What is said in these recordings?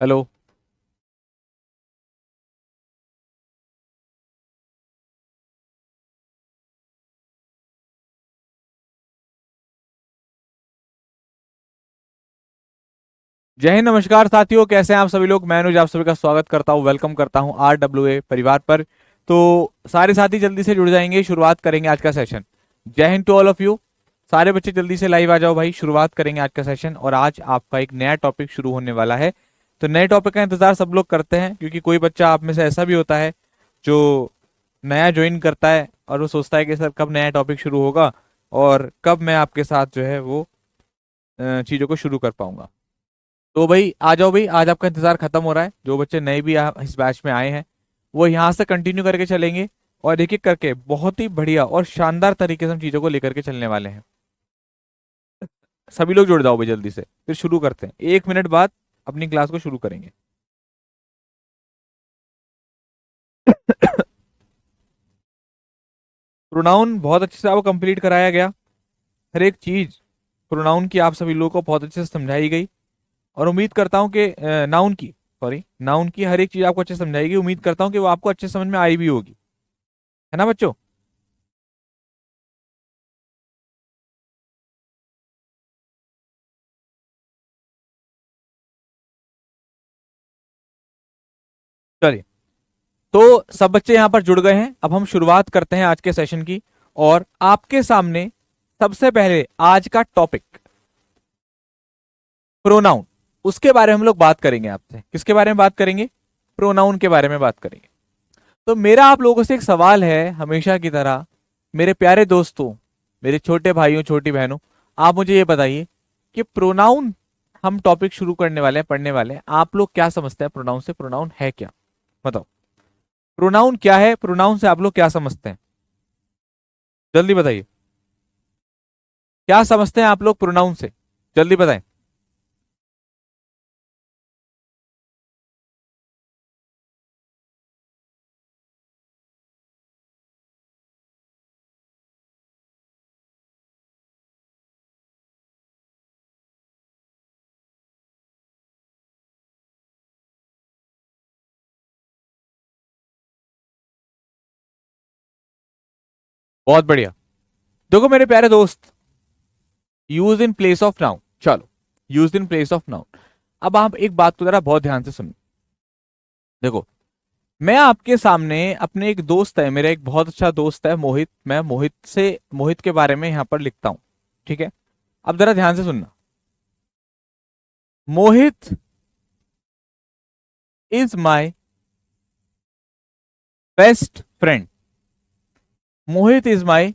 Hello. जय हिंद, नमस्कार साथियों, कैसे हैं आप सभी लोग। मैं अनुज आप सभी का स्वागत करता हूं, वेलकम करता हूं RWA परिवार पर। तो सारे साथी जल्दी से जुड़ जाएंगे, शुरुआत करेंगे आज का सेशन। जय हिंद टू ऑल ऑफ यू। सारे बच्चे जल्दी से लाइव आ जाओ भाई, शुरुआत करेंगे आज का सेशन। और आज आपका एक नया टॉपिक शुरू होने वाला है। तो नए टॉपिक का इंतजार सब लोग करते हैं, क्योंकि कोई बच्चा आप में से ऐसा भी होता है जो नया ज्वाइन करता है और वो सोचता है कि सर कब नया टॉपिक शुरू होगा और कब मैं आपके साथ जो है वो चीज़ों को शुरू कर पाऊंगा। तो भाई आ जाओ भाई, आज आपका इंतजार खत्म हो रहा है। जो बच्चे नए भी इस बैच में आए हैं वो यहाँ से कंटिन्यू करके चलेंगे और एक एक करके बहुत ही बढ़िया और शानदार तरीके से हम चीजों को लेकर के चलने वाले हैं। सभी लोग जुड़ जाओ भाई जल्दी से, फिर शुरू करते हैं। 1 मिनट बाद अपनी क्लास को शुरू करेंगे। प्रोनाउन बहुत अच्छे से आपको कंप्लीट कराया गया। हर एक चीज प्रोनाउन की आप सभी लोगों को बहुत अच्छे से समझाई गई। और उम्मीद करता हूँ कि नाउन की, सॉरी, नाउन की हर एक चीज आपको अच्छे से समझाएगी। उम्मीद करता हूँ कि वो आपको अच्छे से समझ में आई भी होगी, है ना बच्चों। चलिए, तो सब बच्चे यहाँ पर जुड़ गए हैं। अब हम शुरुआत करते हैं आज के सेशन की। और आपके सामने सबसे पहले आज का टॉपिक प्रोनाउन, उसके बारे में हम लोग बात करेंगे आपसे। किसके बारे में बात करेंगे? प्रोनाउन के बारे में बात करेंगे। तो मेरा आप लोगों से एक सवाल है, हमेशा की तरह, मेरे प्यारे दोस्तों, मेरे छोटे भाइयों छोटी बहनों, आप मुझे ये बताइए कि प्रोनाउन हम टॉपिक शुरू करने वाले हैं, पढ़ने वाले हैं। आप लोग क्या समझते हैं प्रोनाउन से? प्रोनाउन है क्या? बताओ, प्रोनाउन क्या है? प्रोनाउन से आप लोग क्या समझते हैं? जल्दी बताइए, क्या समझते हैं आप लोग प्रोनाउन से? जल्दी बताएं। बहुत बढ़िया। देखो मेरे प्यारे दोस्त, use in place of noun. चलो, use in place of noun. अब आप एक बात को जरा बहुत ध्यान से सुनो। देखो, मैं आपके सामने, अपने एक दोस्त है, मेरा एक बहुत अच्छा दोस्त है मोहित, मैं मोहित के बारे में यहाँ पर लिखता हूं। ठीक है, अब जरा ध्यान से सुनना। Mohit is my best friend. Mohit is my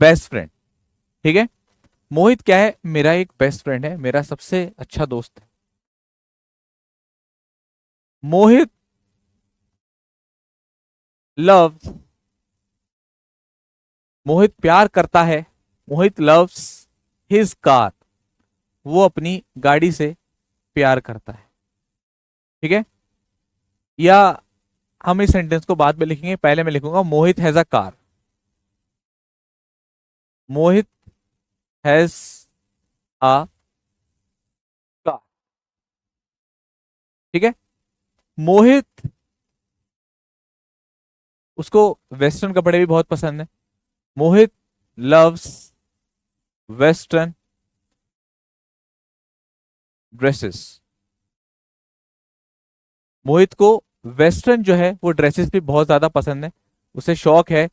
best friend. ठीक है, मोहित क्या है? मेरा एक बेस्ट फ्रेंड है, मेरा सबसे अच्छा दोस्त है। मोहित लव, मोहित प्यार करता है, मोहित लव्स हिज कार। वो अपनी गाड़ी से प्यार करता है। ठीक है, या हम इस सेंटेंस को बाद में लिखेंगे, पहले मैं लिखूंगा Mohit has a car. Mohit has a car. ठीक है, मोहित, उसको वेस्टर्न कपड़े भी बहुत पसंद है। मोहित लव्स वेस्टर्न ड्रेसेस। मोहित को वेस्टर्न जो है वो ड्रेसेस भी बहुत ज्यादा पसंद है। उसे शौक है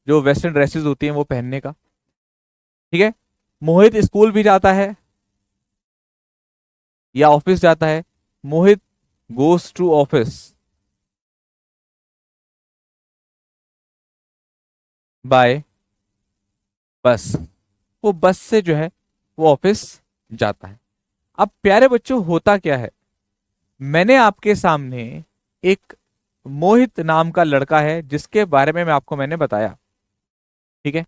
जो वेस्टर्न ड्रेसेस होती हैं वो पहनने का। ठीक है, मोहित स्कूल भी जाता है या ऑफिस जाता है। मोहित गोज टू ऑफिस बाय बस। वो बस से जो है वो ऑफिस जाता है। अब प्यारे बच्चों, होता क्या है, मैंने आपके सामने एक मोहित नाम का लड़का है जिसके बारे में मैंने बताया। ठीक है,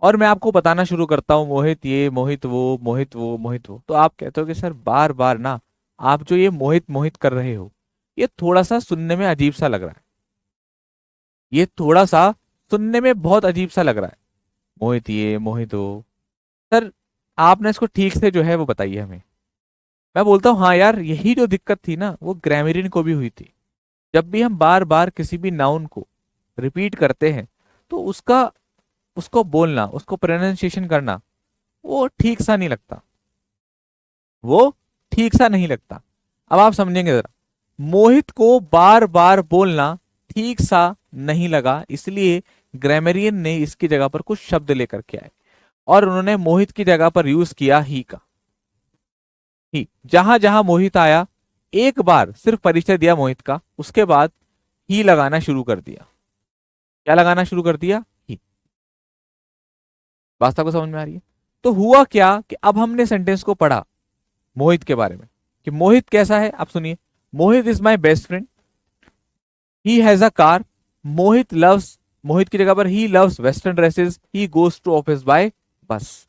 और मैं आपको बताना शुरू करता हूँ मोहित ये, मोहित वो, मोहित वो, मोहित वो। तो आप कहते हो कि सर बार बार ना आप जो ये मोहित मोहित कर रहे हो, ये थोड़ा सा सुनने में अजीब सा लग रहा है। ये थोड़ा सा सुनने में बहुत अजीब सा लग रहा है, मोहित ये, मोहित वो। सर आप ना इसको ठीक से जो है वो बताइए हमें। मैं बोलता हूँ हाँ यार, यही जो दिक्कत थी ना वो ग्रामरियन को भी हुई थी। जब भी हम बार बार किसी भी नाउन को रिपीट करते हैं तो उसका उसको बोलना, उसको प्रोनाउंसिएशन करना वो ठीक सा नहीं लगता, वो ठीक सा नहीं लगता। अब आप समझेंगे जरा, मोहित को बार बार बोलना ठीक सा नहीं लगा, इसलिए ग्रामरियन ने इसकी जगह पर कुछ शब्द लेकर के आए और उन्होंने मोहित की जगह पर यूज किया ही का। ही, जहां जहां मोहित आया एक बार सिर्फ परिचय दिया मोहित का, उसके बाद ही लगाना शुरू कर दिया। क्या लगाना शुरू कर दिया? ही। वास्तव को समझ में आ रही है? तो हुआ क्या कि अब हमने सेंटेंस को पढ़ा मोहित के बारे में कि मोहित कैसा है। आप सुनिए, Mohit is my best friend, he has a car, Mohit loves, Mohit की जगह पर he loves western dresses, he goes to office by bus.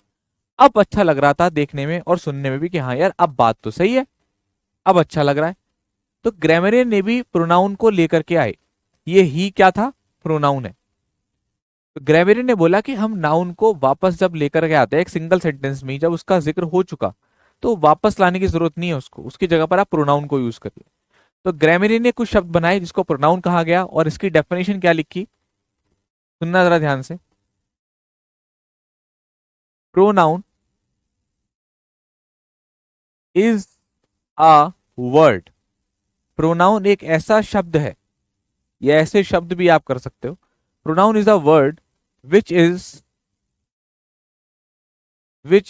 अब अच्छा लग रहा था देखने में और सुनने में भी कि हाँ यार अब बात तो सही है, अब अच्छा लग रहा है। तो ग्रामरियन ने भी प्रोनाउन को लेकर के आए। ये ही क्या था? प्रोनाउन है। तो ग्रामरियन ने बोला कि हम नाउन को वापस जब लेकर के आते हैं एक सिंगल सेंटेंस में, जब उसका जिक्र हो चुका तो वापस लाने की जरूरत नहीं है उसको, उसकी जगह पर आप प्रोनाउन को यूज करिए। तो ग्रामरियन ने कुछ शब्द बनाए जिसको प्रोनाउन कहा गया और इसकी डेफिनेशन क्या लिखी, सुनना जरा ध्यान से। Pronoun is a word, pronoun एक ऐसा शब्द है, या ऐसे शब्द भी आप कर सकते हो। Pronoun is a word which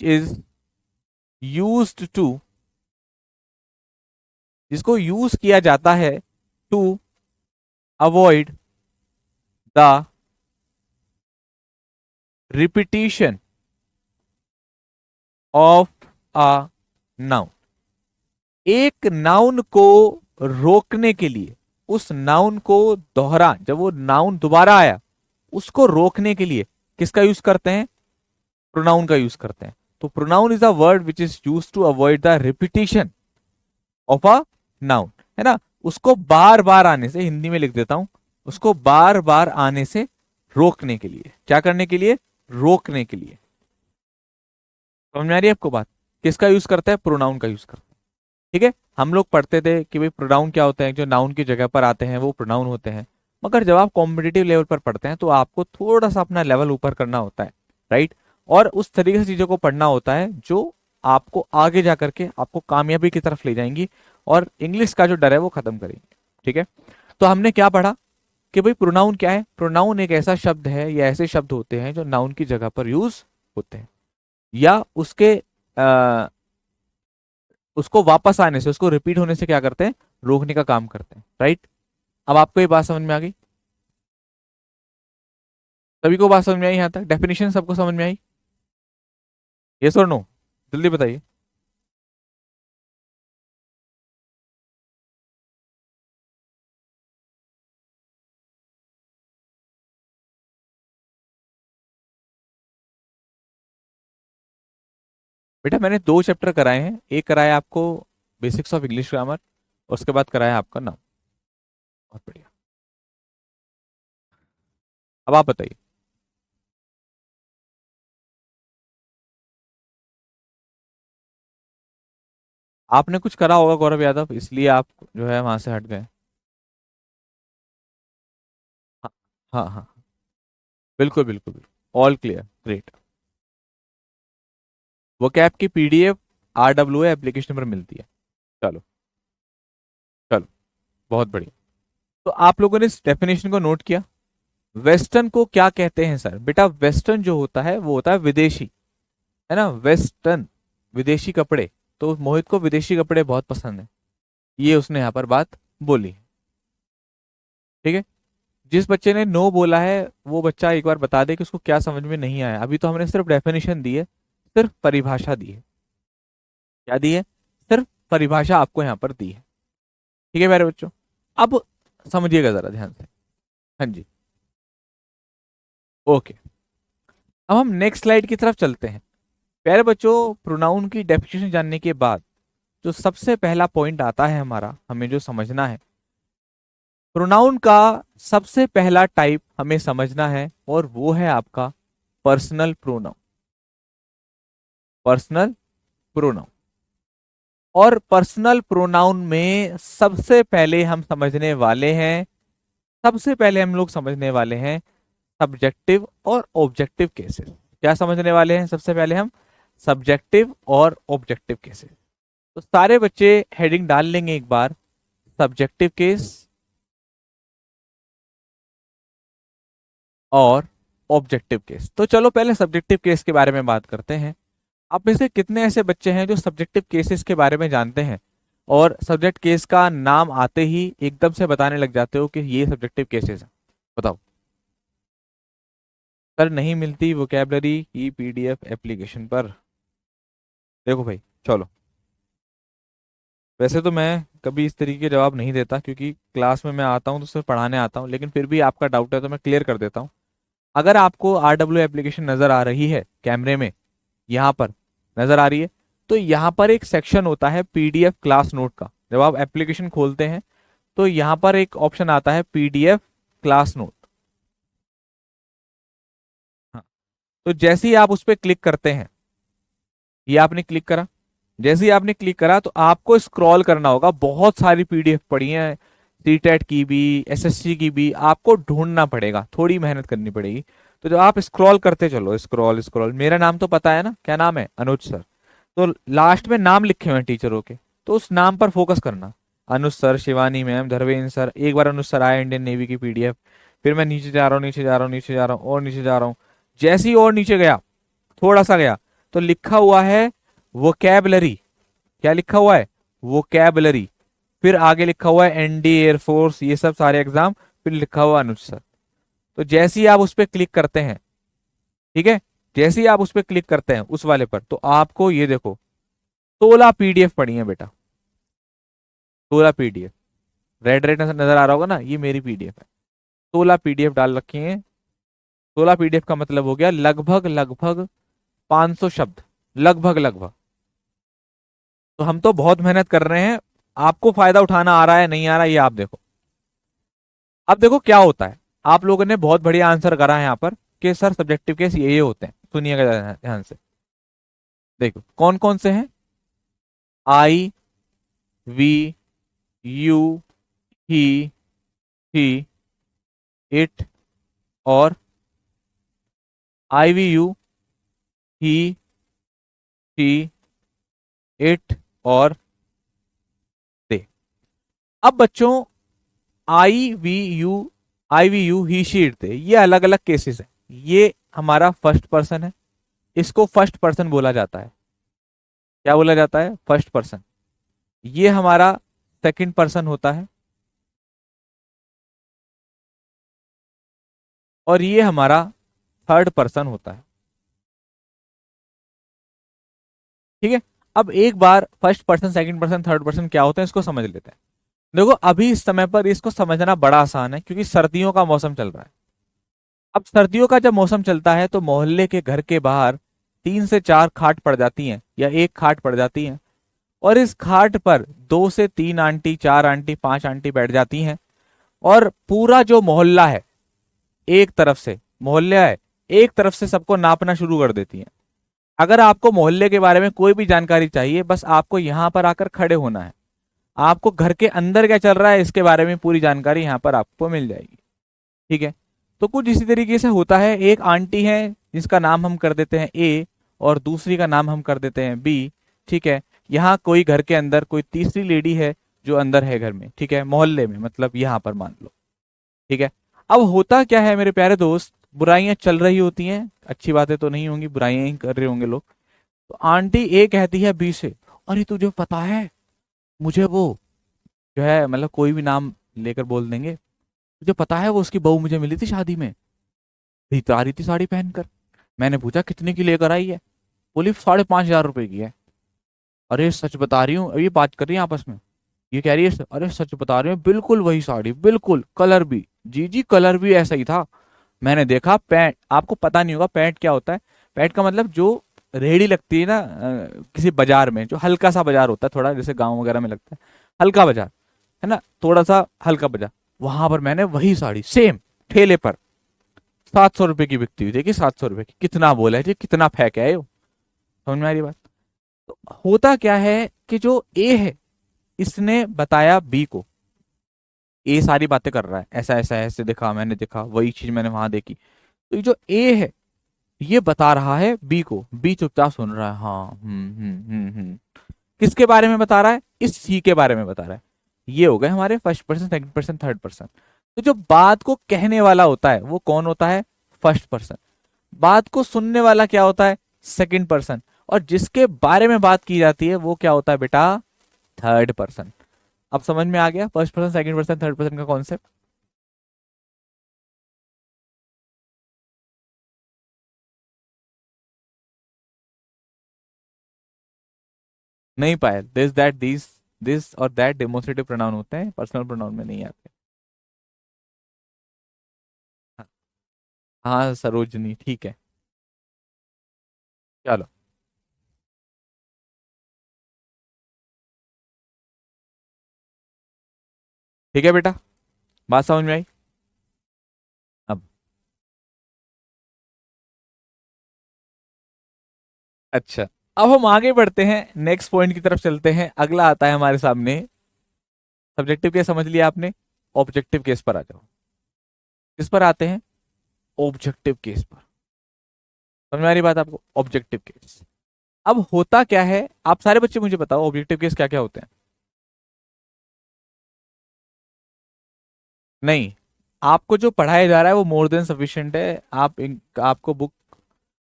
is used to, जिसको यूज किया जाता है to avoid the repetition of a noun. एक नाउन को रोकने के लिए, उस नाउन को दोहरा, जब वो नाउन दोबारा आया उसको रोकने के लिए किसका यूज करते हैं? प्रोनाउन का यूज करते हैं। तो pronoun is a word which is use to avoid the repetition of a noun, है ना। उसको बार बार आने से, हिंदी में लिख देता हूं, उसको बार बार आने से रोकने के लिए। क्या करने के लिए? रोकने के लिए। समझ में आ रही है आपको बात? किसका यूज करता है? प्रोनाउन का यूज करता है। ठीक है, हम लोग पढ़ते थे कि भाई प्रोनाउन क्या होते हैं, जो नाउन की जगह पर आते हैं वो प्रोनाउन होते हैं। मगर जब आप कॉम्पिटेटिव लेवल पर पढ़ते हैं तो आपको थोड़ा सा अपना लेवल ऊपर करना होता है, राइट। और उस तरीके से चीजों को पढ़ना होता है जो आपको आगे जा करके आपको कामयाबी की तरफ ले जाएंगी और इंग्लिश का जो डर है वो खत्म करेंगे। ठीक है, तो हमने क्या पढ़ा कि भाई प्रोनाउन क्या है? प्रोनाउन एक ऐसा शब्द है या ऐसे शब्द होते हैं जो नाउन की जगह पर यूज होते हैं, या उसके उसको वापस आने से, उसको रिपीट होने से क्या करते हैं? रोकने का काम करते हैं, राइट। अब आपको ये बात समझ में आ गई? सभी को बात समझ में आई? यहां तक डेफिनेशन सबको समझ में आई? यस और नो? जल्दी बताइए। बेटा मैंने दो चैप्टर कराए हैं, एक कराया आपको बेसिक्स ऑफ इंग्लिश ग्रामर, उसके बाद कराया आपका नाम। बहुत बढ़िया। अब आप बताइए। आपने कुछ करा होगा गौरव यादव, इसलिए आप जो है वहां से हट गए। हाँ हाँ हाँ, बिल्कुल बिल्कुल बिल्कुल, ऑल क्लियर, ग्रेट। वो कैप की पीडीएफ RWA एप्लीकेशन पर मिलती है। चलो चलो, बहुत बढ़िया। तो आप लोगों ने इस डेफिनेशन को नोट किया। वेस्टर्न को क्या कहते हैं सर? बेटा वेस्टर्न जो होता है वो होता है विदेशी, है ना, वेस्टर्न, विदेशी कपड़े। तो मोहित को विदेशी कपड़े बहुत पसंद है, ये उसने यहां पर बात बोली। ठीक है, जिस बच्चे ने नो बोला है वो बच्चा एक बार बता दे कि उसको क्या समझ में नहीं आया। अभी तो हमने सिर्फ डेफिनेशन दी है, सिर्फ परिभाषा दी है। क्या दी है? सिर्फ परिभाषा आपको यहां पर दी है। ठीक है मेरे बच्चों, अब समझिएगा जरा ध्यान से। हाँ जी, ओके। अब हम नेक्स्ट स्लाइड की तरफ चलते हैं। प्यारे बच्चों, प्रोनाउन की डेफिनेशन जानने के बाद जो सबसे पहला पॉइंट आता है हमारा, हमें जो समझना है, प्रोनाउन का सबसे पहला टाइप हमें समझना है और वो है आपका पर्सनल प्रोनाउन। Personal pronoun. और पर्सनल प्रोनाउन में सबसे पहले हम समझने वाले हैं, सबसे पहले हम लोग समझने वाले हैं सब्जेक्टिव और ऑब्जेक्टिव केसेस। क्या समझने वाले हैं सबसे पहले हम? सब्जेक्टिव और ऑब्जेक्टिव केसेस। तो सारे बच्चे हेडिंग डाल लेंगे एक बार, सब्जेक्टिव केस और ऑब्जेक्टिव केस। तो चलो पहले सब्जेक्टिव केस के बारे में बात करते हैं। आप में से कितने ऐसे बच्चे हैं जो सब्जेक्टिव केसेस के बारे में जानते हैं और सब्जेक्ट केस का नाम आते ही एकदम से बताने लग जाते हो कि ये सब्जेक्टिव केसेस है? बताओ। सर नहीं मिलती वोकैबलरी की पीडीएफ एप्लीकेशन पर। देखो भाई, चलो, वैसे तो मैं कभी इस तरीके के जवाब नहीं देता क्योंकि क्लास में मैं आता हूँ तो सिर्फ पढ़ाने आता हूँ, लेकिन फिर भी आपका डाउट है तो मैं क्लियर कर देता हूँ। अगर आपको RW एप्लीकेशन नजर आ रही है कैमरे में, यहाँ पर नजर आ रही है, तो यहाँ पर एक सेक्शन होता है पीडीएफ क्लास नोट का। जब आप एप्लीकेशन खोलते हैं तो यहाँ पर एक ऑप्शन आता है पीडीएफ क्लास नोट। हाँ, तो जैसे ही आप उस पर क्लिक करते हैं, ये आपने क्लिक करा, जैसे ही आपने क्लिक करा तो आपको स्क्रॉल करना होगा। बहुत सारी पीडीएफ पड़ी हैं, सीटेट की भी, एसएससी की भी, आपको ढूंढना पड़ेगा, थोड़ी मेहनत करनी पड़ेगी। तो जब आप स्क्रॉल करते चलो, स्क्रॉल स्क्रॉल, मेरा नाम तो पता है ना, क्या नाम है? अनुज सर। तो लास्ट में नाम लिखे हुए हैं टीचरों के, तो उस नाम पर फोकस करना। Anuj sir, Shivani ma'am, Dharmendra sir. एक बार अनुज सर आया इंडियन नेवी की पीडीएफ, फिर मैं नीचे जा रहा हूँ, नीचे जा रहा हूँ, नीचे जा रहा हूँ और नीचे जा रहा हूँ। जैसे ही और नीचे गया, थोड़ा सा गया, तो लिखा हुआ है वोकैबलरी। क्या लिखा हुआ है? वोकैबलरी। फिर आगे लिखा हुआ है एनडी, एयरफोर्स, ये सब सारे एग्जाम, फिर लिखा हुआ अनुज सर। तो जैसे ही आप उस पर क्लिक करते हैं, ठीक है, जैसे ही आप उस पर क्लिक करते हैं उस वाले पर, तो आपको ये देखो 16 पीडीएफ पड़ी है बेटा, 16 पीडीएफ। रेड रेड नजर आ रहा होगा ना, ये मेरी पीडीएफ है। 16 पीडीएफ डाल रखी है। 16 पीडीएफ का मतलब हो गया लगभग लगभग 500 शब्द, लगभग लगभग। तो हम तो बहुत मेहनत कर रहे हैं, आपको फायदा उठाना आ रहा है नहीं आ रहा ये आप देखो। अब देखो क्या होता है, आप लोगों ने बहुत बढ़िया आंसर करा है यहाँ पर कि सर सब्जेक्टिव केस ये होते हैं। सुनिएगा ध्यान से, देखो कौन कौन से हैं। I, we, you, he, it और I, we, you, he, it और दे। अब बच्चों, I we you, he she it they, ये अलग अलग केसेस है। ये हमारा फर्स्ट पर्सन है, इसको फर्स्ट पर्सन बोला जाता है। क्या बोला जाता है? First person. ये हमारा सेकंड पर्सन होता है और ये हमारा थर्ड पर्सन होता है। ठीक है, अब एक बार first person, second person, third person क्या होते हैं इसको समझ लेते हैं। देखो अभी इस समय पर इसको समझना बड़ा आसान है क्योंकि सर्दियों का मौसम चल रहा है। अब सर्दियों का जब मौसम चलता है तो मोहल्ले के घर के बाहर 3 से 4 खाट पड़ जाती हैं या एक खाट पड़ जाती है, और इस खाट पर 2 से 3 आंटी, 4 आंटी, 5 आंटी बैठ जाती हैं। और पूरा जो मोहल्ला है, एक तरफ से मोहल्ला है, एक तरफ से सबको नापना शुरू कर देती हैं। अगर आपको मोहल्ले के बारे में कोई भी जानकारी चाहिए, बस आपको यहाँ पर आकर खड़े होना है। आपको घर के अंदर क्या चल रहा है इसके बारे में पूरी जानकारी यहाँ पर आपको मिल जाएगी। ठीक है, तो कुछ इसी तरीके से होता है। एक आंटी है जिसका नाम हम कर देते हैं ए और दूसरी का नाम हम कर देते हैं बी। ठीक है, यहाँ कोई घर के अंदर कोई तीसरी लेडी है जो अंदर है घर में, ठीक है, मोहल्ले में, मतलब यहाँ पर मान लो। ठीक है, अब होता क्या है मेरे प्यारे दोस्त, बुराइयां चल रही होती हैं, अच्छी बातें तो नहीं होंगी, बुराइयां ही कर रहे होंगे लोग। तो आंटी ए कहती है बी से, अरे तुझे पता है, मुझे वो जो है, मतलब कोई भी नाम लेकर बोल देंगे, तुझे पता है वो उसकी बहू मुझे मिली थी शादी में, तो आ रही थी साड़ी पहनकर। मैंने पूछा कितने की लेकर आई है, बोली 5,500 रुपए की है। अरे सच बता रही हूँ, ये बात कर रही है आपस में। ये कह रही है अरे सच बता रही हूँ, बिल्कुल वही साड़ी, बिल्कुल कलर भी, जी जी कलर भी ऐसा ही था। मैंने देखा पैंट, आपको पता नहीं होगा पैंट क्या होता है। पैंट का मतलब जो रेहड़ी लगती है ना किसी बाजार में, जो हल्का सा बाजार होता है, थोड़ा जैसे गांव वगैरह में लगता है हल्का बाजार, है ना, थोड़ा सा हल्का बाजार, वहां पर मैंने वही साड़ी सेम ठेले पर 700 रुपए की बिकती हुई देखी। 700 रुपए की, कितना बोला है जी, कितना फेंक है ये, समझ में आ रही बात? तो होता क्या है, कि जो ए है इसने बताया बी को, ए सारी बातें कर रहा है, ऐसा ऐसा ऐसे देखा, मैंने देखा वही चीज मैंने वहां देखी। तो ये जो ए है ये बता रहा है बी को, बी चुपचाप सुन रहा है, हाँ किसके बारे में बता रहा है, इस सी के बारे में बता रहा है। ये हो गए हमारे first person, second person, third person. तो जो बात को कहने वाला होता है वो कौन होता है, फर्स्ट पर्सन। बात को सुनने वाला क्या होता है, सेकंड पर्सन। और जिसके बारे में बात की जाती है वो क्या होता है बेटा, थर्ड पर्सन। अब समझ में आ गया first person, second person, third person का कॉन्सेप्ट। नहीं पाया, दिस दैट दिस, दिस और दैट डेमोन्स्ट्रेटिव प्रोनाउन होते हैं, पर्सनल प्रोनाउन में नहीं आते। हाँ सरोजनी, ठीक है। चलो ठीक है बेटा, बात समझ में आई। अब अच्छा, अब हम आगे बढ़ते हैं, नेक्स्ट पॉइंट की तरफ चलते हैं। अगला आता है हमारे सामने, सब्जेक्टिव केस समझ लिया आपने, ऑब्जेक्टिव केस पर आ जाओ। किस पर आते हैं, ऑब्जेक्टिव केस पर। समझ में आ रही बात आपको, ऑब्जेक्टिव केस। अब होता क्या है, आप सारे बच्चे मुझे बताओ ऑब्जेक्टिव केस क्या क्या होते हैं। नहीं, आपको जो पढ़ाया जा रहा है वो मोर देन सफिशिएंट है। आपको बुक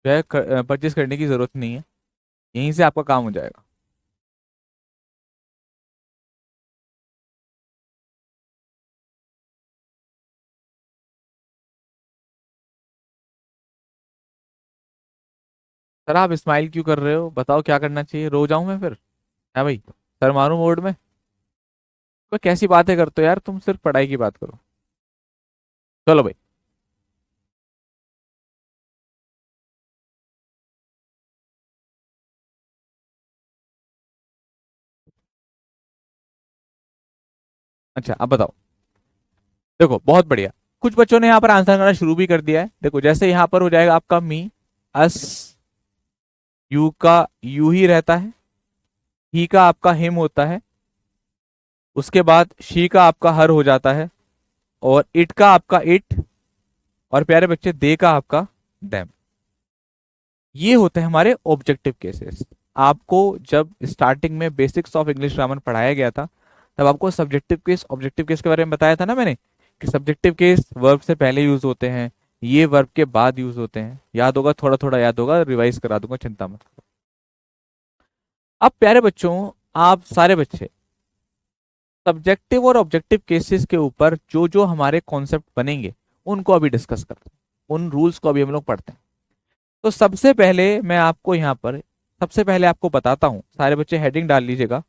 जो है परचेज करने की जरूरत नहीं है, यहीं से आपका काम हो जाएगा। सर आप स्माइल क्यों कर रहे हो, बताओ क्या करना चाहिए, रो जाऊं मैं फिर, है भाई, सर मारूं मोड में। तो कैसी बातें करते हो यार तुम, सिर्फ पढ़ाई की बात करो। चलो भाई। अच्छा अब बताओ, देखो बहुत बढ़िया, कुछ बच्चों ने यहाँ पर आंसर करना शुरू भी कर दिया है। देखो जैसे यहाँ पर हो जाएगा आपका मी, अस, यू का यू ही रहता है, ही का आपका हिम होता है, उसके बाद शी का आपका हर हो जाता है, और इट का आपका इट, और प्यारे बच्चे दे का आपका देम। ये होते हैं हमारे ऑब्जेक्टिव केसेस। आपको जब स्टार्टिंग में बेसिक्स ऑफ इंग्लिश ग्रामर पढ़ाया गया था तब आपको सब्जेक्टिव केस, ऑब्जेक्टिव केस के बारे में बताया था ना मैंने, कि सब्जेक्टिव केस वर्ब से पहले यूज होते हैं, ये वर्ब के बाद यूज होते हैं। याद होगा, थोड़ा थोड़ा याद होगा, रिवाइज करा दूंगा, चिंता मत करो। अब प्यारे बच्चों, आप सारे बच्चे सब्जेक्टिव और ऑब्जेक्टिव केसेस के ऊपर जो जो हमारे कॉन्सेप्ट बनेंगे उनको अभी डिस्कस करते हैं, उन रूल्स को अभी हम लोग पढ़ते हैं। तो सबसे पहले मैं आपको यहाँ पर, सबसे पहले आपको बताता हूँ, सारे बच्चे हेडिंग डाल लीजिएगा।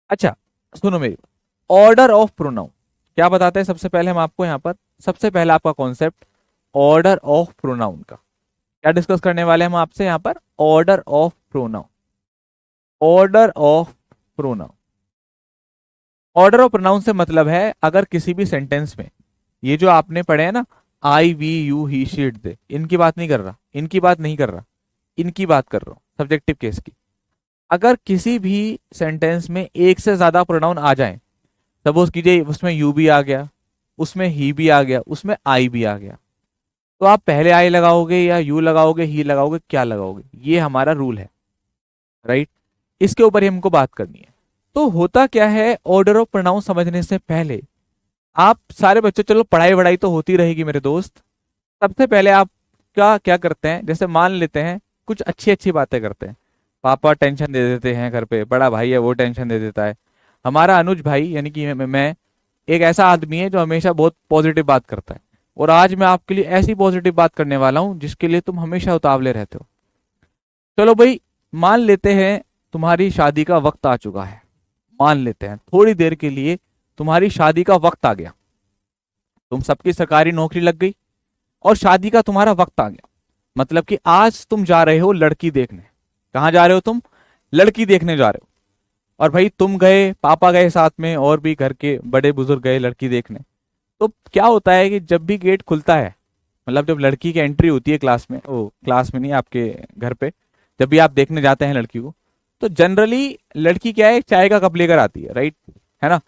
अच्छा सुनो मेरी, ऑर्डर ऑफ प्रोनाउन क्या बताते हैं सबसे पहले हम आपको यहाँ पर, सबसे पहला आपका कॉन्सेप्ट ऑर्डर ऑफ प्रोनाउन का। क्या डिस्कस करने वाले हैं हम आपसे यहाँ पर, order of pronoun, order of pronoun. Order of pronoun से मतलब है अगर किसी भी सेंटेंस में, ये जो आपने पढ़े हैं ना, I we you he she it they, इनकी बात नहीं कर रहा, इनकी बात नहीं कर रहा, इनकी बात कर रहा हूं, सब्जेक्टिव केस की। अगर किसी भी सेंटेंस में एक से ज्यादा प्रोनाउन आ जाए, सपोज कीजिए उसमें यू भी आ गया, उसमें ही भी आ गया, उसमें आई भी आ गया, तो आप पहले आई लगाओगे या यू लगाओगे, ही लगाओगे, क्या लगाओगे, ये हमारा रूल है, राइट। इसके ऊपर ही हमको बात करनी है। तो होता क्या है, ऑर्डर ऑफ प्रोनाउन समझने से पहले आप सारे बच्चे, चलो पढ़ाई वढ़ाई तो होती रहेगी मेरे दोस्त, सबसे पहले आप क्या क्या करते हैं, जैसे मान लेते हैं कुछ अच्छी अच्छी बातें करते हैं, पापा टेंशन दे देते हैं घर पे, बड़ा भाई है वो टेंशन दे देता है, हमारा अनुज भाई यानी कि मैं एक ऐसा आदमी है जो हमेशा बहुत पॉजिटिव बात करता है। और आज मैं आपके लिए ऐसी पॉजिटिव बात करने वाला हूं जिसके लिए तुम हमेशा उतावले रहते हो। चलो भाई, मान लेते हैं तुम्हारी शादी का वक्त आ चुका है, मान लेते हैं थोड़ी देर के लिए तुम्हारी शादी का वक्त आ गया, तुम सबकी सरकारी नौकरी लग गई और शादी का तुम्हारा वक्त आ गया। मतलब कि आज तुम जा रहे हो लड़की देखने, कहाँ जा रहे हो तुम, लड़की देखने जा रहे हो। और भाई तुम गए, पापा गए साथ में, और भी घर के बड़े बुजुर्ग गए लड़की देखने। तो क्या होता है कि जब भी गेट खुलता है, मतलब जब लड़की की एंट्री होती है क्लास में, ओ क्लास में नहीं, आपके घर पे, जब भी आप देखने जाते हैं लड़की को, तो जनरली लड़की क्या है, चाय का कप लेकर आती है, राइट, है ना।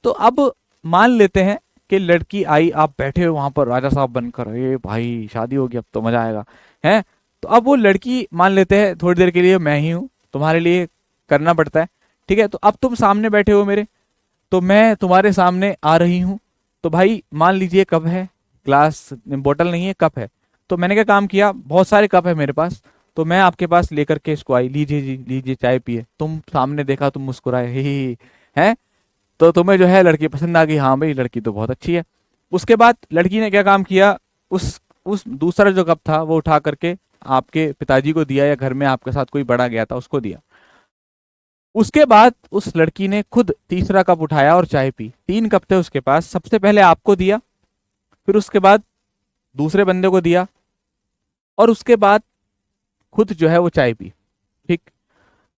तो अब मान लेते हैं कि लड़की आई, आप बैठे हो वहां पर राजा साहब बनकर, ए भाई शादी होगी अब तो मजा आएगा, है। तो अब वो लड़की मान लेते हैं थोड़ी देर के लिए मैं ही हूं, तुम्हारे लिए करना पड़ता है, ठीक है। तो अब तुम सामने बैठे हो मेरे, तो मैं तुम्हारे सामने आ रही हूँ। तो भाई मान लीजिए कप है, ग्लास बोतल नहीं है, कप है। तो मैंने क्या काम किया, बहुत सारे कप है मेरे पास, तो मैं आपके पास लेकर के इसको आई, लीजिए जी लीजिए चाय पिए। तुम सामने देखा, तुम मुस्कुराए, ही है। तो तुम्हें जो है लड़की पसंद आ गई, हाँ भाई लड़की तो बहुत अच्छी है। उसके बाद लड़की ने क्या काम किया, उस दूसरा जो कप था वो उठा करके आपके पिताजी को दिया, या घर में आपके साथ कोई बड़ा गया था उसको दिया। उसके बाद उस लड़की ने खुद तीसरा कप उठाया और चाय पी। 3 कप थे उसके पास, सबसे पहले आपको दिया, फिर उसके बाद दूसरे बंदे को दिया, और उसके बाद खुद जो है वो चाय पी, ठीक।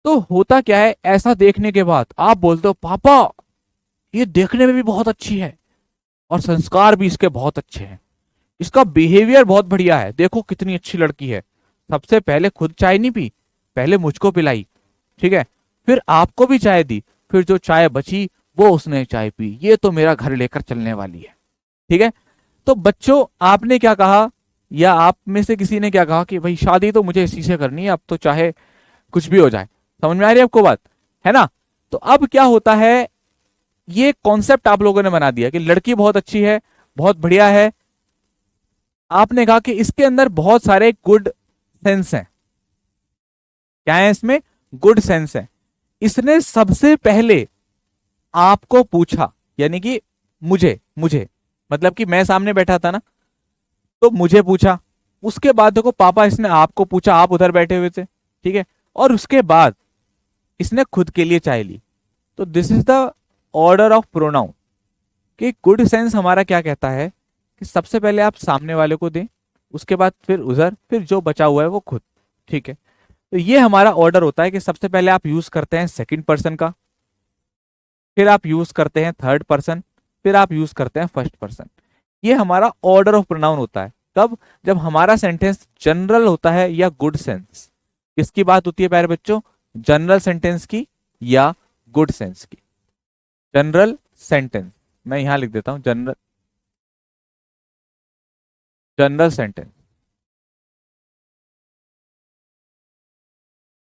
तो होता क्या है, ऐसा देखने के बाद आप बोलते हो पापा ये देखने में भी बहुत अच्छी है और संस्कार भी इसके बहुत अच्छे हैं, इसका बिहेवियर बहुत बढ़िया है, देखो कितनी अच्छी लड़की है। सबसे पहले खुद चाय नहीं पी, पहले मुझको पिलाई, ठीक है, फिर आपको भी चाय दी, फिर जो चाय बची वो उसने चाय पी, ये तो मेरा घर लेकर चलने वाली है, ठीक है। तो बच्चों आपने क्या कहा, या आप में से किसी ने क्या कहा कि भाई शादी तो मुझे इसी से करनी है, अब तो चाहे कुछ भी हो जाए। समझ में आ रही है आपको बात, है ना। तो अब क्या होता है, ये कॉन्सेप्ट आप लोगों ने बना दिया कि लड़की बहुत अच्छी है, बहुत बढ़िया है। आपने कहा कि इसके अंदर बहुत सारे गुड सेंस हैं। क्या है इसमें, गुड सेंस है। इसने सबसे पहले आपको पूछा, यानी कि मुझे मुझे मतलब कि मैं सामने बैठा था ना, तो मुझे पूछा। उसके बाद देखो पापा इसने आपको पूछा, आप उधर बैठे हुए थे, ठीक है। और उसके बाद इसने खुद के लिए चाय ली। तो this is the order of pronoun, कि गुड सेंस हमारा क्या कहता है कि सबसे पहले आप सामने वाले को दें, उसके बाद फिर उधर, फिर जो बचा हुआ है वो खुद, ठीक है। तो ये हमारा ऑर्डर होता है कि सबसे पहले आप यूज करते हैं सेकंड पर्सन का, फिर आप यूज करते हैं थर्ड पर्सन, फिर आप यूज करते हैं फर्स्ट पर्सन। ये हमारा ऑर्डर ऑफ प्रोनाउन होता है। कब, जब हमारा सेंटेंस जनरल होता है या गुड सेंस। किसकी बात होती है प्यारे बच्चों, जनरल सेंटेंस की या गुड सेंस की। जनरल सेंटेंस, मैं यहां लिख देता हूं general, general sentence,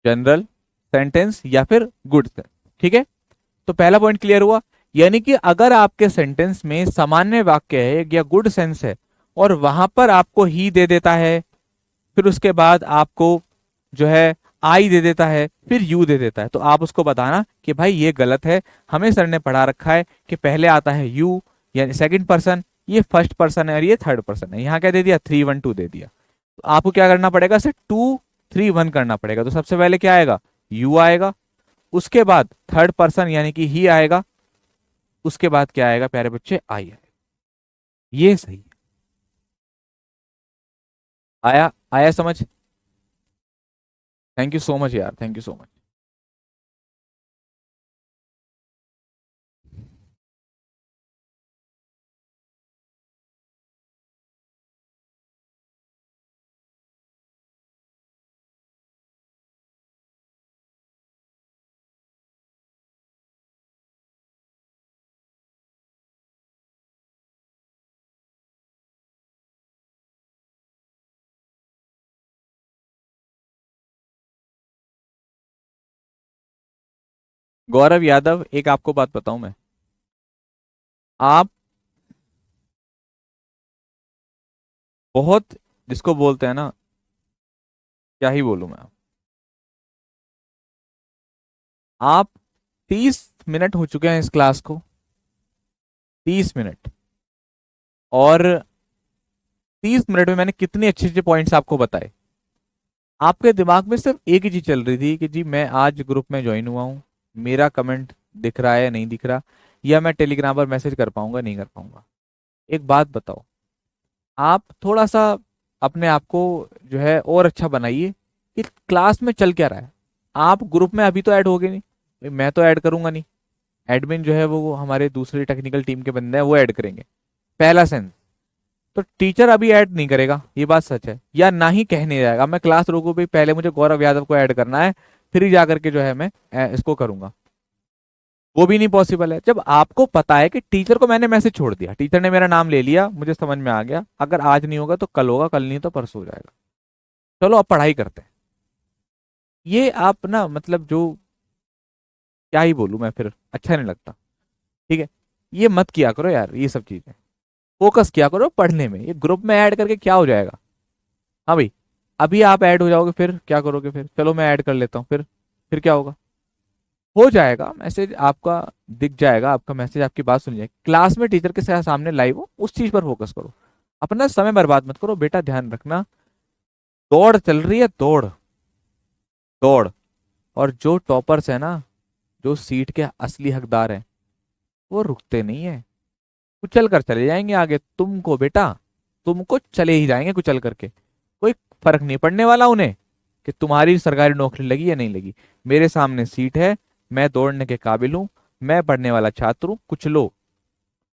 general sentence या फिर गुड सेंस, ठीक है। तो पहला पॉइंट क्लियर हुआ, यानी कि अगर आपके सेंटेंस में सामान्य वाक्य है या गुड सेंस है और वहां पर आपको ही दे देता है, फिर उसके बाद आपको जो है आई दे देता है, फिर यू दे देता है, तो आप उसको बताना कि भाई ये गलत है। हमें सर ने पढ़ा रखा है कि पहले आता है यू यानी सेकंड पर्सन, ये फर्स्ट पर्सन है और ये थर्ड पर्सन है। यहाँ क्या दे दिया, 3 1 2 दे दिया। तो आपको क्या करना पड़ेगा, सर 2 3 1 करना पड़ेगा। तो सबसे पहले क्या आएगा, यू आएगा, उसके बाद थर्ड पर्सन यानी कि ही आएगा, उसके बाद क्या आएगा प्यारे बच्चे, आई आएगा। ये सही है। आया आया समझ। थैंक यू सो मच यार, thank you so much. Gaurav Yadav, एक आपको बात बताऊं मैं, आप बहुत, जिसको बोलते हैं ना, क्या ही बोलूं मैं, आप 30 मिनट हो चुके हैं इस क्लास को, 30 मिनट, और 30 मिनट में मैंने कितने अच्छे अच्छे पॉइंट्स आपको बताए। आपके दिमाग में सिर्फ एक ही चीज चल रही थी कि जी मैं आज ग्रुप में ज्वाइन हुआ हूँ, मेरा कमेंट दिख रहा है या नहीं दिख रहा, या मैं टेलीग्राम पर मैसेज कर पाऊंगा नहीं कर पाऊंगा। एक बात बताओ, आप थोड़ा सा अपने आप को जो है और अच्छा बनाइए कि क्लास में चल क्या रहा है। आप ग्रुप में अभी तो ऐड हो गए नहीं, मैं तो ऐड करूंगा नहीं, एडमिन जो है वो हमारे दूसरे टेक्निकल टीम के बंदे हैं वो ऐड करेंगे, पहला सेंस। तो टीचर अभी ऐड नहीं करेगा, ये बात सच है, या ना ही कहने जाएगा मैं क्लास रोकू भी, पहले मुझे गौरव यादव को ऐड करना है, फिर ही जाकर के जो है मैं इसको करूंगा। वो भी नहीं पॉसिबल है। जब आपको पता है कि टीचर को मैंने मैसेज छोड़ दिया, टीचर ने मेरा नाम ले लिया, मुझे समझ में आ गया, अगर आज नहीं होगा तो कल होगा, कल नहीं तो परसों हो जाएगा, चलो अब पढ़ाई करते हैं। ये आप ना मतलब जो, क्या ही बोलूं मैं, फिर अच्छा नहीं लगता। ठीक है, ये मत किया करो यार, ये सब चीजें फोकस किया करो पढ़ने में। ये ग्रुप में ऐड करके क्या हो जाएगा? हाँ भाई, अभी आप ऐड हो जाओगे फिर क्या करोगे? फिर चलो मैं ऐड कर लेता हूँ, फिर क्या होगा? हो जाएगा मैसेज आपका, दिख जाएगा आपका मैसेज, आपकी बात सुन जाएगी। क्लास में टीचर के सामने लाइव हो, उस चीज पर फोकस करो, अपना समय बर्बाद मत करो बेटा। ध्यान रखना, दौड़ चल रही है, दौड़ दौड़। और जो टॉपर्स है ना, जो सीट के असली हकदार हैं, वो रुकते नहीं है, कुचल कर चले जाएंगे आगे तुमको बेटा, तुमको चले ही जाएंगे कुचल करके। कोई फर्क नहीं पड़ने वाला उन्हें कि तुम्हारी सरकारी नौकरी लगी या नहीं लगी। मेरे सामने सीट है, मैं दौड़ने के काबिल हूं, मैं पढ़ने वाला छात्र हूं, कुचलो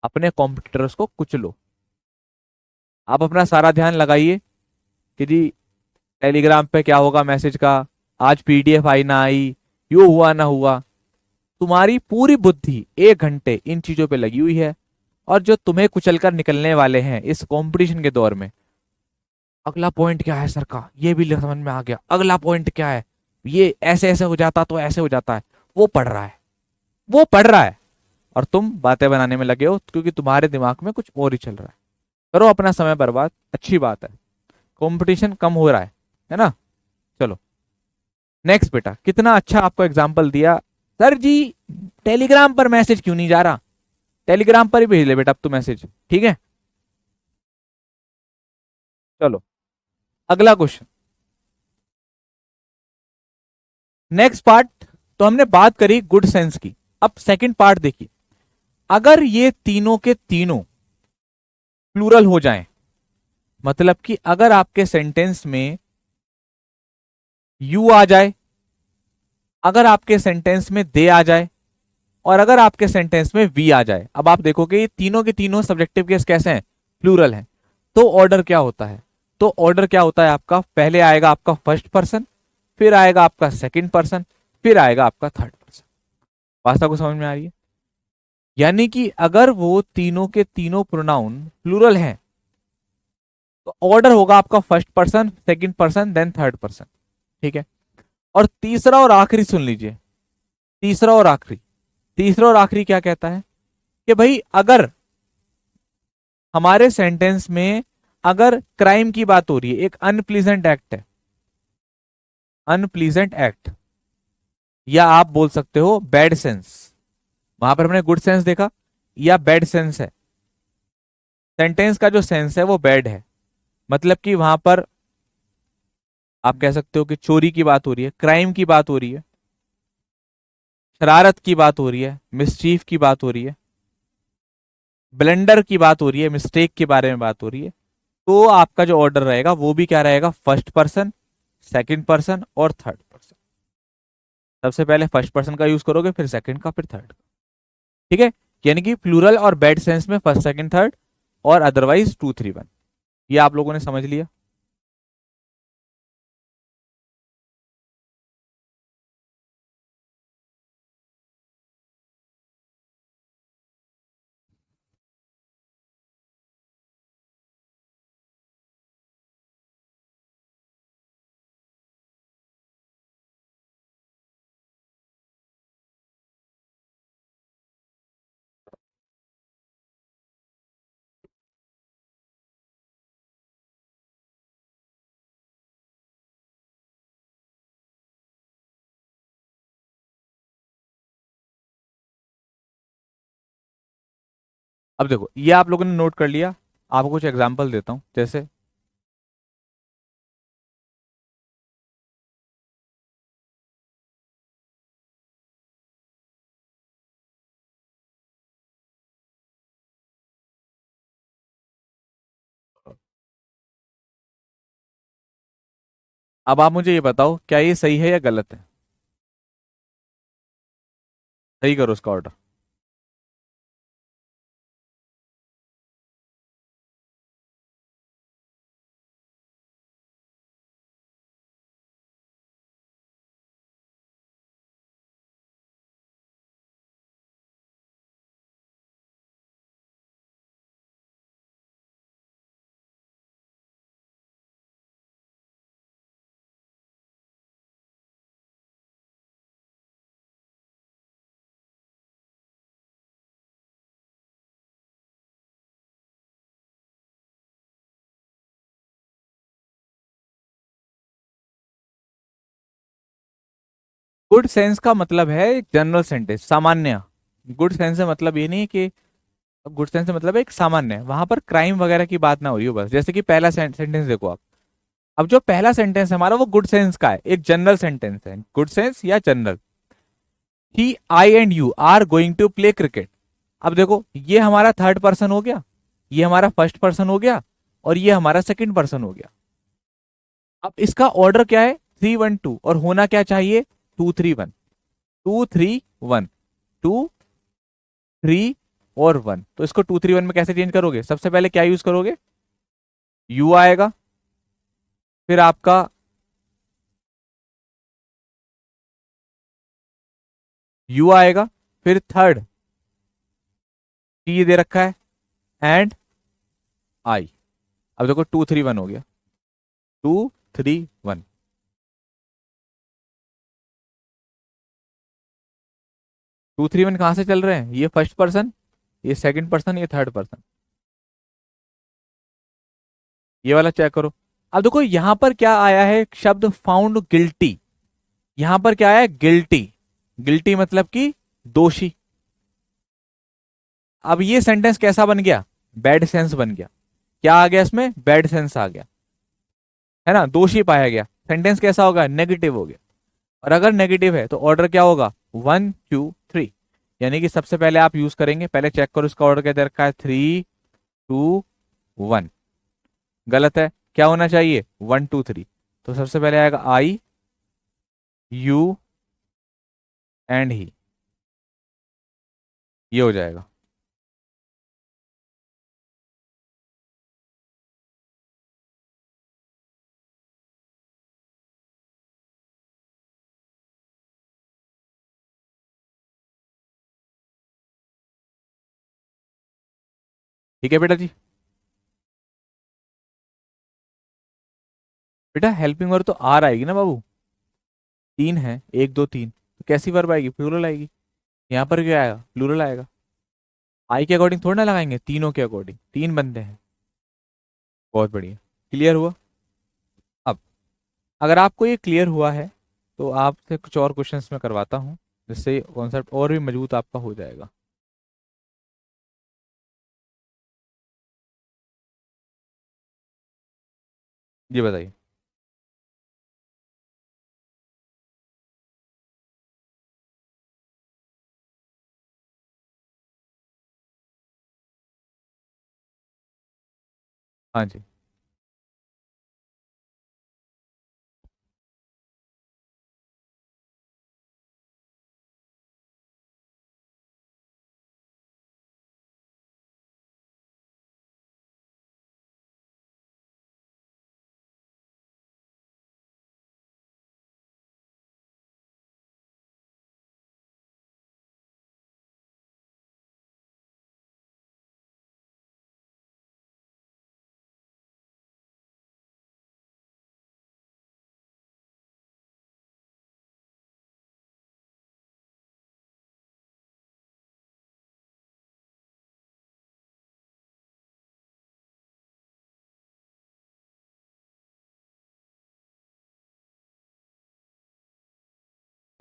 अपने कॉम्पिटिटर्स को, कुचलो। आप अपना सारा ध्यान लगाइए कि जी टेलीग्राम पे क्या होगा मैसेज का, आज पीडीएफ आई ना आई, यो हुआ ना हुआ। तुम्हारी पूरी बुद्धि 1 घंटे इन चीजों पे लगी हुई है। और जो तुम्हें कुचलकर निकलने वाले हैं इस कंपटीशन के दौर में, अगला पॉइंट क्या है सर का, ये भी समझ में आ गया, अगला पॉइंट क्या है, ये ऐसे ऐसे हो जाता तो ऐसे हो जाता है, वो पढ़ रहा है, वो पढ़ रहा है, और तुम बातें बनाने में लगे हो क्योंकि तुम्हारे दिमाग में कुछ और ही चल रहा है। करो अपना समय बर्बाद, अच्छी बात है, कंपटीशन कम हो रहा है ना। चलो नेक्स्ट बेटा, कितना अच्छा आपको एग्जाम्पल दिया। सर जी टेलीग्राम पर मैसेज क्यों नहीं जा रहा? टेलीग्राम पर ही भेज ले बेटा अब तो मैसेज, ठीक है। चलो अगला क्वेश्चन, नेक्स्ट पार्ट। तो हमने बात करी गुड सेंस की, अब सेकंड पार्ट देखिए। अगर ये तीनों के तीनों प्लूरल हो जाएं, मतलब कि अगर आपके सेंटेंस में यू आ जाए, अगर आपके सेंटेंस में दे आ जाए, और अगर आपके सेंटेंस में वी आ जाए, अब आप देखोगे ये तीनों के तीनों सब्जेक्टिव केस कैसे हैं, प्लूरल हैं। तो ऑर्डर क्या होता है? तो ऑर्डर क्या होता है आपका, पहले आएगा आपका फर्स्ट पर्सन, फिर आएगा आपका सेकंड पर्सन, फिर आएगा आपका थर्ड पर्सन। भाषा को समझ में आ रही है? यानी कि अगर वो तीनों के तीनों प्रोनाउन प्लूरल हैं, तो ऑर्डर होगा आपका first person, second person, then third person. ठीक है। और तीसरा और आखिरी सुन लीजिए, तीसरा और आखिरी, तीसरा और आखिरी क्या कहता है कि भाई अगर हमारे सेंटेंस में अगर क्राइम की बात हो रही है, एक अनप्लीजेंट एक्ट है, अनप्लीजेंट एक्ट, या आप बोल सकते हो बैड सेंस, वहां पर हमने गुड सेंस देखा, या बैड सेंस है, सेंटेंस का जो सेंस है वो बैड है, मतलब कि वहां पर आप कह सकते हो कि चोरी की बात हो रही है, क्राइम की बात हो रही है, शरारत की बात हो रही है, मिसचीफ की बात हो रही है, ब्लेंडर की बात हो रही है, मिस्टेक के बारे में बात हो रही है, तो आपका जो ऑर्डर रहेगा वो भी क्या रहेगा, फर्स्ट पर्सन, सेकंड पर्सन और थर्ड पर्सन। सबसे पहले फर्स्ट पर्सन का यूज करोगे, फिर सेकंड का, फिर थर्ड का। ठीक है, यानी कि प्लूरल और बैड सेंस में फर्स्ट सेकंड थर्ड, और अदरवाइज 2 3 1। ये आप लोगों ने समझ लिया। अब देखो ये आप लोगों ने नोट कर लिया, आपको कुछ एग्जांपल देता हूं जैसे, अब आप मुझे ये बताओ क्या ये सही है या गलत है? सही करो उसका ऑर्डर। गुड सेंस का मतलब है जनरल सेंटेंस, सामान्य। गुड सेंस से मतलब ये नहीं है कि, गुड सेंस से मतलब है एक सामान्य, वहां पर क्राइम वगैरह की बात ना हो रही हो बस। जैसे कि पहला सेंटेंस देखो आप, अब जो पहला सेंटेंस है हमारा वो गुड सेंस का है, एक जनरल सेंटेंस है, गुड सेंस या general. He, I and you are going to play cricket. अब देखो ये हमारा थर्ड पर्सन हो गया, ये हमारा फर्स्ट पर्सन हो गया, और ये हमारा सेकंड पर्सन हो गया। अब इसका ऑर्डर क्या है, 3-1-2, और होना क्या चाहिए, 2-3-1, 2-3-1, 2-3 और 1। तो इसको 2-3-1 में कैसे चेंज करोगे, सबसे पहले क्या यूज करोगे, यू आएगा, फिर आपका यू आएगा, फिर थर्ड टी दे रखा है, एंड आई। अब देखो 2-3-1 हो गया, 2-3-1। 2-3-1 कहां से चल रहे हैं, ये फर्स्ट पर्सन, ये सेकंड पर्सन, ये थर्ड पर्सन। ये वाला चेक करो। अब देखो यहां पर क्या आया है, शब्द फाउंड गिल्टी। यहां पर क्या आया है, गिल्टी। गिल्टी मतलब कि दोषी। अब ये सेंटेंस कैसा बन गया, बैड सेंस बन गया। क्या आ गया इसमें, बैड सेंस आ गया, है ना, दोषी पाया गया। सेंटेंस कैसा होगा, नेगेटिव हो गया। और अगर नेगेटिव है तो ऑर्डर क्या होगा, 1-2-3। यानी कि सबसे पहले आप यूज करेंगे, पहले चेक करो इसका ऑर्डर क्या दे रखा है, 3-2-1। गलत है, क्या होना चाहिए, 1-2-3। तो सबसे पहले आएगा आई, यू एंड ही, ये हो जाएगा। ठीक है बेटा जी। बेटा हेल्पिंग वर्ब तो आर आएगी ना बाबू, तीन है, 1-2-3, तो कैसी वर्ब आएगी, प्लूरल आएगी। यहाँ पर क्या आएगा, प्लूरल आएगा। आई के अकॉर्डिंग थोड़ा ना लगाएंगे, तीनों के अकॉर्डिंग, तीन बंदे हैं। बहुत बढ़िया, क्लियर हुआ। अब अगर आपको ये क्लियर हुआ है तो आपसे कुछ और क्वेश्चंस मैं करवाता हूँ, जिससे कॉन्सेप्ट और भी मजबूत आपका हो जाएगा। ये बताइए। हाँ जी।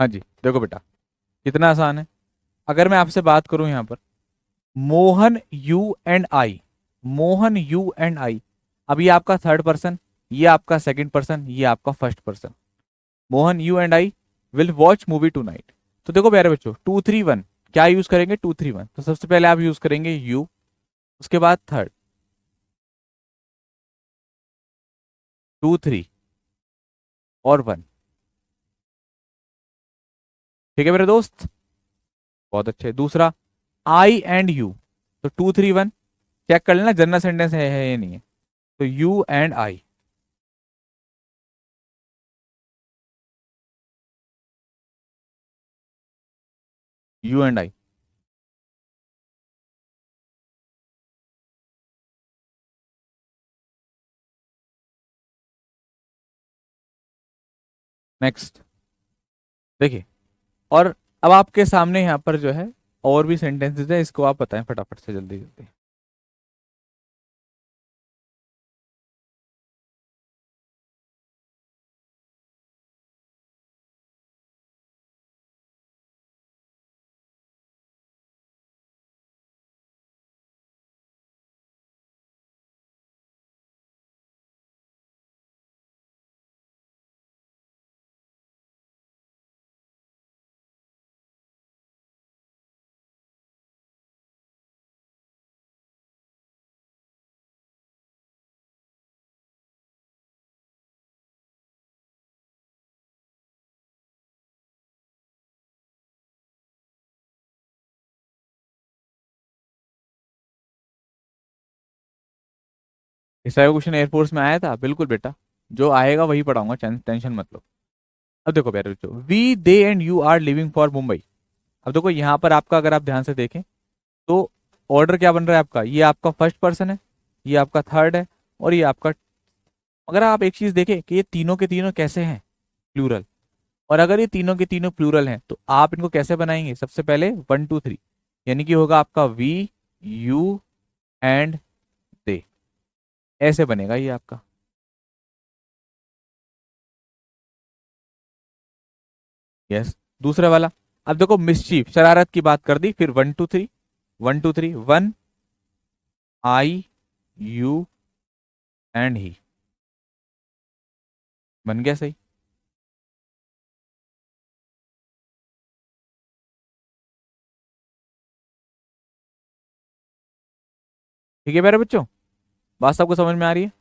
हाँ जी, देखो बेटा कितना आसान है। अगर मैं आपसे बात करूं यहाँ पर, Mohan you and I, Mohan you and I. अब ये आपका थर्ड पर्सन, ये आपका सेकंड पर्सन, ये आपका first person. Mohan you and I will watch movie two night. तो देखो प्यारे बच्चों, 2-3-1 क्या यूज करेंगे, 2-3-1। तो सबसे पहले आप यूज करेंगे यू, उसके बाद थर्ड, 2-3 और 1। ठीक है मेरे दोस्त, बहुत अच्छे। दूसरा, आई एंड यू, तो 2-3-1, चेक कर लेना जनरल सेंटेंस है या नहीं है। तो you and I, you and I. Next देखिए, और अब आपके सामने यहाँ पर जो है और भी सेंटेंसेस है, इसको आप बताएं फटाफट से, जल्दी जल्दी। इस टाइप का क्वेश्चन एयरफोर्स में आया था, बिल्कुल बेटा, जो आएगा वही पढ़ाऊंगा, टेंशन मत लो। अब देखो प्यारे बच्चों, we they and you are living for Mumbai. अब देखो यहाँ पर आपका, अगर आप ध्यान से देखें तो ऑर्डर क्या बन रहा है आपका, ये आपका फर्स्ट पर्सन है, ये आपका थर्ड है, और ये आपका। अगर आप एक चीज देखें कि ये तीनों के तीनों कैसे हैं, प्लूरल। और अगर ये तीनों के तीनों प्लूरल हैं तो आप इनको कैसे बनाएंगे, सबसे पहले 1 2 3, यानी कि होगा आपका वी, यू एंड दे, ऐसे बनेगा ये आपका। यस। दूसरा वाला, अब देखो मिसचीफ, शरारत की बात कर दी, फिर 1 2 3, 1 2 3, one, I, you and he, बन गया सही। ठीक है मेरे बच्चों, बात सबको समझ में आ रही है?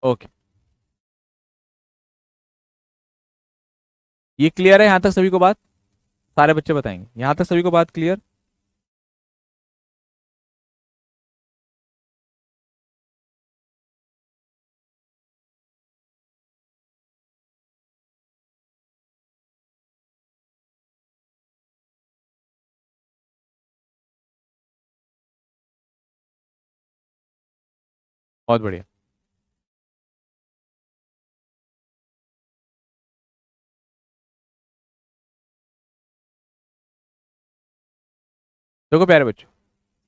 ओके, ये क्लियर है यहां तक सभी को बात? सारे बच्चे बताएंगे यहां तक सभी को बात क्लियर? बहुत बढ़िया। देखो प्यारे बच्चों,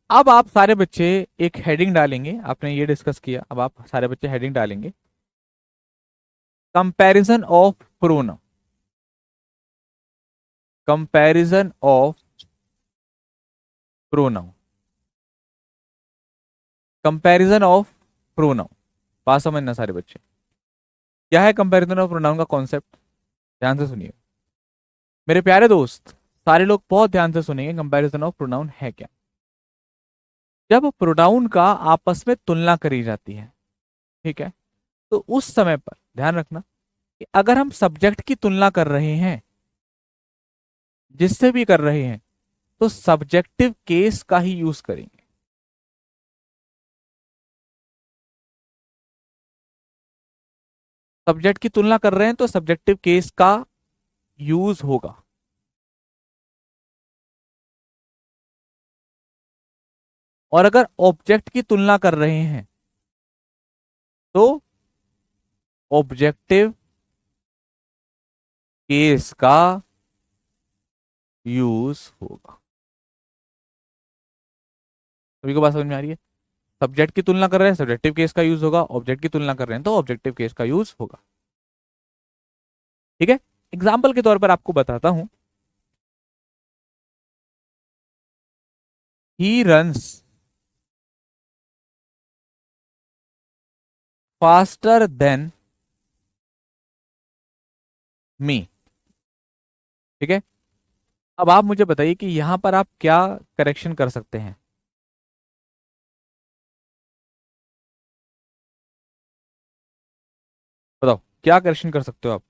अब आप सारे बच्चे एक हेडिंग डालेंगे, आपने ये डिस्कस किया, अब आप सारे बच्चे हेडिंग डालेंगे, comparison of pronoun, comparison of pronoun, comparison of pronoun. बात समझना सारे बच्चे, क्या है कंपैरिजन ऑफ प्रोनाउन का कॉन्सेप्ट, ध्यान से सुनिए मेरे प्यारे दोस्त, सारे लोग बहुत ध्यान से सुनेंगे। कंपैरिजन ऑफ प्रोनाउन है क्या? जब प्रोनाउन का आपस में तुलना करी जाती है, ठीक है, तो उस समय पर ध्यान रखना कि अगर हम सब्जेक्ट की तुलना कर रहे हैं, जिससे भी कर रहे हैं, तो सब्जेक्टिव केस का ही यूज करेंगे। सब्जेक्ट की तुलना कर रहे हैं तो सब्जेक्टिव केस का यूज होगा। और अगर ऑब्जेक्ट की तुलना कर रहे हैं तो ऑब्जेक्टिव केस का यूज होगा। सभी को बात समझ में आ रही है? सब्जेक्ट की तुलना कर रहे हैं, सब्जेक्टिव केस का यूज होगा, ऑब्जेक्ट की तुलना कर रहे हैं तो ऑब्जेक्टिव केस का यूज होगा। ठीक है, एग्जाम्पल के तौर पर आपको बताता हूं, he runs faster than me. ठीक है, अब आप मुझे बताइए कि यहां पर आप क्या करेक्शन कर सकते हैं? बताओ क्या करेक्शन कर सकते हो आप?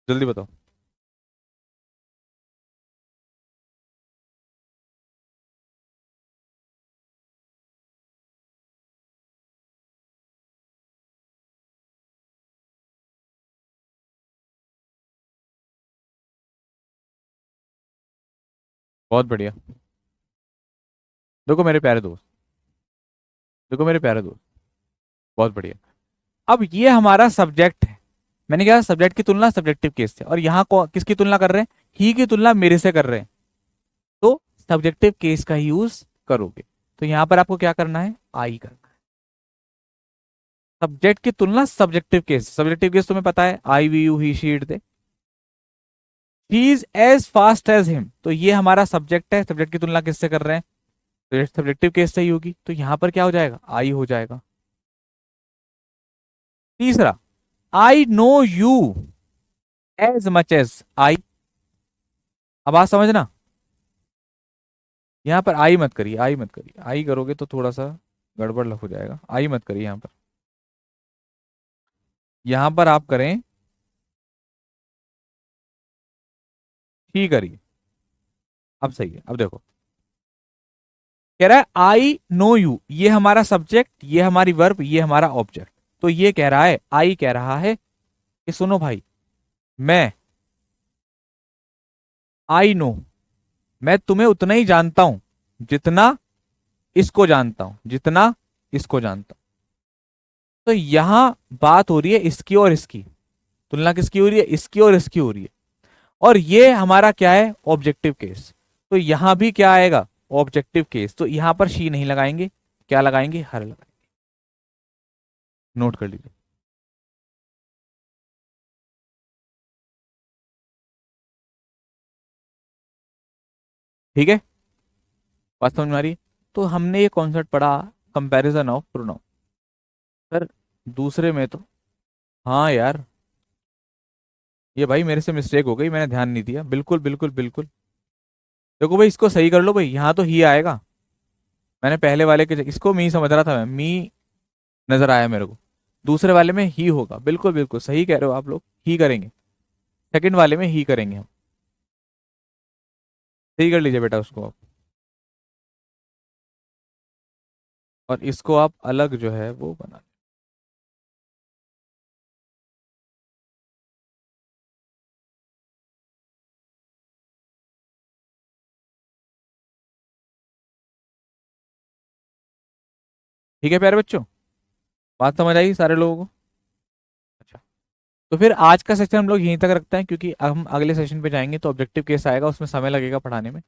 जल्दी बताओ। बहुत बढ़िया। देखो मेरे प्यारे दोस्त, देखो मेरे प्यारे दोस्त, बहुत बढ़िया। अब ये हमारा सब्जेक्ट है, मैंने कहा सब्जेक्ट की तुलना सब्जेक्टिव केस से, और यहाँ को किसकी तुलना कर रहे हैं? ही की तुलना मेरे से कर रहे हैं, तो सब्जेक्टिव केस का ही यूज करोगे। तो यहां पर आपको क्या करना है, आई करना है। सब्जेक्ट की तुलना सब्जेक्टिव केस, सब्जेक्टिव केस तुम्हें पता है, I we you he she it they. He is as fast as him, तो ये हमारा सब्जेक्ट है, सब्जेक्ट की तुलना किससे कर रहे हैं, तो सब्जेक्टिव केस से ही होगी, तो यहां पर क्या हो जाएगा, आई हो जाएगा। तीसरा, I know you as much as I. अब बात समझना, यहां पर आई मत करिए, आई मत करिए, आई करोगे तो थोड़ा सा गड़बड़ हो जाएगा, आई मत करिए यहां पर। यहां पर आप करें ही करिए। अब सही है, अब देखो कह रहा है आई नो यू, ये हमारा सब्जेक्ट, ये हमारी वर्ब, ये हमारा ऑब्जेक्ट। तो ये कह रहा है, आई कह रहा है कि सुनो भाई, मैं, आई नो, मैं तुम्हें उतना ही जानता हूं जितना इसको जानता हूं, जितना इसको जानता हूं। तो यहां बात हो रही है इसकी और इसकी, तुलना किसकी हो रही है, इसकी और इसकी हो रही है। और ये हमारा क्या है, ऑब्जेक्टिव केस। तो यहां भी क्या आएगा, ऑब्जेक्टिव केस। तो यहां पर शी नहीं लगाएंगे, क्या लगाएंगे, हर लगाएंगे। नोट कर लीजिए। ठीक है, बात समझ में आ रही है। तो हमने ये कॉन्सेप्ट पढ़ा, कंपैरिजन ऑफ प्रोनाउन। सर दूसरे में तो, हाँ यार, ये भाई मेरे से मिस्टेक हो गई, मैंने ध्यान नहीं दिया, बिल्कुल बिल्कुल बिल्कुल। देखो भाई इसको सही कर लो भाई, यहाँ तो ही आएगा। मैंने पहले वाले के इसको मी समझ रहा था मैं, मी नजर आया मेरे को। दूसरे वाले में ही होगा, बिल्कुल बिल्कुल सही कह रहे हो आप लोग, ही करेंगे। सेकंड वाले में ही करेंगे हम। सही कर लीजिए बेटा उसको आप। और इसको आप अलग जो है वो बना। ठीक है प्यारे बच्चों, बात समझ आई सारे लोगों को। अच्छा, तो फिर आज का सेशन हम लोग यहीं तक रखते हैं, क्योंकि अब हम अगले सेशन पे जाएंगे तो ऑब्जेक्टिव केस आएगा, उसमें समय लगेगा पढ़ाने में।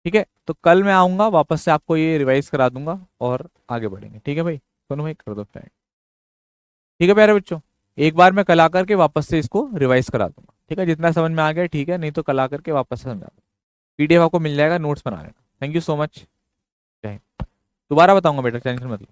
ठीक है, तो कल मैं आऊंगा वापस से, आपको ये रिवाइज करा दूंगा और आगे बढ़ेंगे। ठीक है भाई, दोनों भाई कर दो फ्रेंड। ठीक है प्यारे बच्चों, एक बार मैं कल आकर के वापस से इसको रिवाइज करा दूंगा। ठीक है, जितना समझ में आ गया ठीक है, नहीं तो कल आकर के वापस से समझा दूंगा। पीडीएफ आपको मिल जाएगा, नोट्स बना लेना। Thank you so much. जय हिंद। दोबारा बताऊंगा बेटा, टेंशन मत लो।